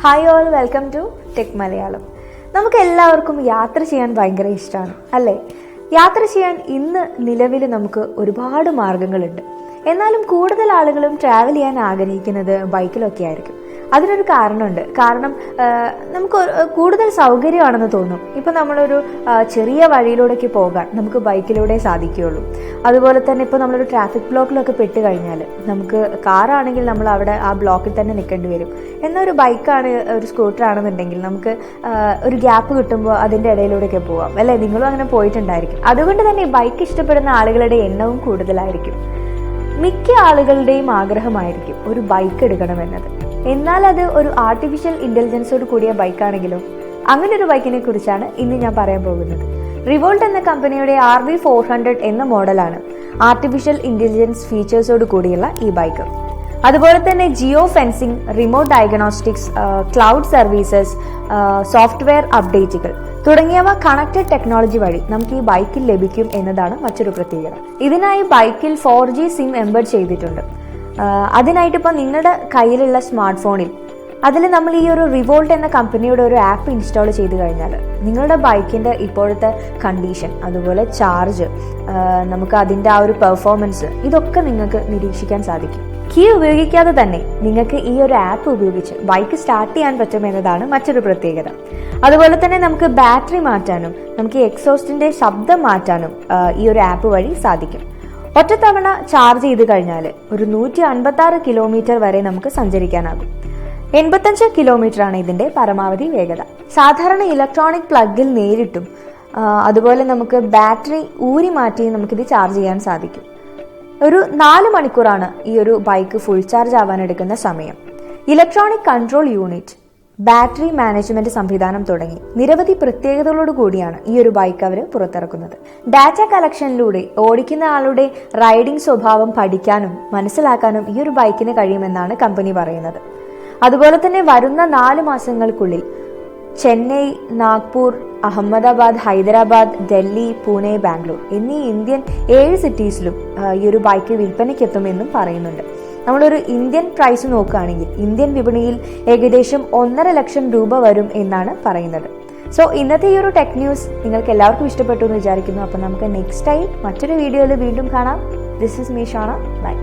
Hi all, welcome to tech Malayalam. നമുക്ക് എല്ലാവർക്കും യാത്ര ചെയ്യാൻ ഭയങ്കര ഇഷ്ടമാണ് അല്ലേ? യാത്ര ചെയ്യാൻ ഇന്ന് നിലവിൽ നമുക്ക് ഒരുപാട് മാർഗങ്ങളുണ്ട്. എന്നാലും കൂടുതൽ ആളുകളും ട്രാവൽ ചെയ്യാൻ ആഗ്രഹിക്കുന്നത് ബൈക്കിലൊക്കെ ആയിരിക്കും. അതിനൊരു കാരണമുണ്ട്. കാരണം നമുക്ക് കൂടുതൽ സൗകര്യമാണെന്ന് തോന്നും. ഇപ്പം നമ്മളൊരു ചെറിയ വഴിയിലൂടെയൊക്കെ പോകാൻ നമുക്ക് ബൈക്കിലൂടെ സാധിക്കുകയുള്ളൂ. അതുപോലെ തന്നെ ഇപ്പോൾ നമ്മളൊരു ട്രാഫിക് ബ്ലോക്കിലൊക്കെ പെട്ട് കഴിഞ്ഞാൽ നമുക്ക് കാറാണെങ്കിൽ നമ്മൾ അവിടെ ആ ബ്ലോക്കിൽ തന്നെ നിൽക്കേണ്ടി വരും. എന്നാൽ ഒരു ബൈക്കാണ്, ഒരു സ്കൂട്ടർ ആണെന്നുണ്ടെങ്കിൽ നമുക്ക് ഒരു ഗ്യാപ്പ് കിട്ടുമ്പോൾ അതിൻ്റെ ഇടയിലൂടെയൊക്കെ പോവാം അല്ലേ? നിങ്ങളും അങ്ങനെ പോയിട്ടുണ്ടായിരിക്കും. അതുകൊണ്ട് തന്നെ ബൈക്ക് ഇഷ്ടപ്പെടുന്ന ആളുകളുടെ എണ്ണവും കൂടുതലായിരിക്കും. മിക്ക ആളുകളുടെയും ആഗ്രഹമായിരിക്കും ഒരു ബൈക്ക് എടുക്കണമെന്നത്. എന്നാൽ അത് ഒരു ആർട്ടിഫിഷ്യൽ ഇന്റലിജൻസോട് കൂടിയ ബൈക്കാണെങ്കിലോ? അങ്ങനെ ഒരു ബൈക്കിനെ കുറിച്ചാണ് ഇന്ന് ഞാൻ പറയാൻ പോകുന്നത്. റിവോൾട്ട് എന്ന കമ്പനിയുടെ RV400 എന്ന മോഡലാണ് ആർട്ടിഫിഷ്യൽ ഇന്റലിജൻസ് ഫീച്ചേഴ്സോട് കൂടിയുള്ള ഈ ബൈക്ക്. അതുപോലെ തന്നെ geofencing, remote diagnostics, cloud services, software അപ്ഡേറ്റുകൾ തുടങ്ങിയവ കണക്റ്റഡ് ടെക്നോളജി വഴി നമുക്ക് ഈ ബൈക്കിൽ ലഭിക്കും എന്നതാണ് മറ്റൊരു പ്രത്യേകത. ഇതിനായി ബൈക്കിൽ 4G സിം എംബഡ് ചെയ്തിട്ടുണ്ട്. അതിനായിട്ട് ഇപ്പോൾ നിങ്ങളുടെ കയ്യിലുള്ള സ്മാർട്ട് ഫോണിൽ അതിൽ നമ്മൾ ഈ ഒരു റിവോൾട്ട് എന്ന കമ്പനിയുടെ ഒരു ആപ്പ് ഇൻസ്റ്റാൾ ചെയ്ത് കഴിഞ്ഞാൽ നിങ്ങളുടെ ബൈക്കിൻ്റെ ഇപ്പോഴത്തെ കണ്ടീഷൻ, അതുപോലെ ചാർജ്, നമുക്ക് അതിൻ്റെ ആ ഒരു പെർഫോമൻസ്, ഇതൊക്കെ നിങ്ങൾക്ക് നിരീക്ഷിക്കാൻ സാധിക്കും. കീ ഉപയോഗിക്കാതെ തന്നെ നിങ്ങൾക്ക് ഈ ഒരു ആപ്പ് ഉപയോഗിച്ച് ബൈക്ക് സ്റ്റാർട്ട് ചെയ്യാൻ പറ്റുമെന്നതാണ് മറ്റൊരു പ്രത്യേകത. അതുപോലെ തന്നെ നമുക്ക് ബാറ്ററി മാറ്റാനും നമുക്ക് എക്സോസ്റ്റിന്റെ ശബ്ദം മാറ്റാനും ഈ ഒരു ആപ്പ് വഴി സാധിക്കും. ഒറ്റത്തവണ ചാർജ് ചെയ്ത് കഴിഞ്ഞാൽ ഒരു 156 കിലോമീറ്റർ വരെ നമുക്ക് സഞ്ചരിക്കാനാകും. 85 കിലോമീറ്റർ ആണ് ഇതിന്റെ പരമാവധി വേഗത. സാധാരണ ഇലക്ട്രോണിക് പ്ലഗിൽ നേരിട്ടും അതുപോലെ നമുക്ക് ബാറ്ററി ഊരി മാറ്റിയും നമുക്കിത് ചാർജ് ചെയ്യാൻ സാധിക്കും. ഒരു 4 മണിക്കൂറാണ് ഈ ഒരു ബൈക്ക് ഫുൾ ചാർജ് ആവാൻ എടുക്കുന്ന സമയം. Electronic control unit, battery management സംവിധാനം തുടങ്ങി നിരവധി പ്രത്യേകതകളോട് കൂടിയാണ് ഈ ഒരു ബൈക്ക് അവർ പുറത്തിറക്കുന്നത്. ഡാറ്റ കളക്ഷനിലൂടെ ഓടിക്കുന്ന ആളുടെ റൈഡിംഗ് സ്വഭാവം പഠിക്കാനും മനസ്സിലാക്കാനും ഈ ഒരു ബൈക്കിന് കഴിയുമെന്നാണ് കമ്പനി പറയുന്നത്. അതുപോലെ തന്നെ വരുന്ന 4 മാസങ്ങൾക്കുള്ളിൽ ചെന്നൈ, നാഗ്പൂർ, അഹമ്മദാബാദ്, ഹൈദരാബാദ്, ഡൽഹി, പൂനെ, ബാംഗ്ലൂർ എന്നീ ഇന്ത്യൻ 7 സിറ്റീസിലും ഈ ഒരു ബൈക്ക് വിൽപ്പനയ്ക്കെത്തുമെന്നും പറയുന്നുണ്ട്. നമ്മളൊരു ഇന്ത്യൻ പ്രൈസ് നോക്കുകയാണെങ്കിൽ ഇന്ത്യൻ വിപണിയിൽ ഏകദേശം 1.5 ലക്ഷം രൂപ വരും എന്നാണ് പറയുന്നത്. സോ ഇന്നത്തെ ഈ ഒരു ടെക് ന്യൂസ് നിങ്ങൾക്ക് എല്ലാവർക്കും ഇഷ്ടപ്പെട്ടു എന്ന് വിചാരിക്കുന്നു. അപ്പം നമുക്ക് നെക്സ്റ്റ് ടൈം മറ്റൊരു വീഡിയോയിൽ വീണ്ടും കാണാം. This is me Shana. By.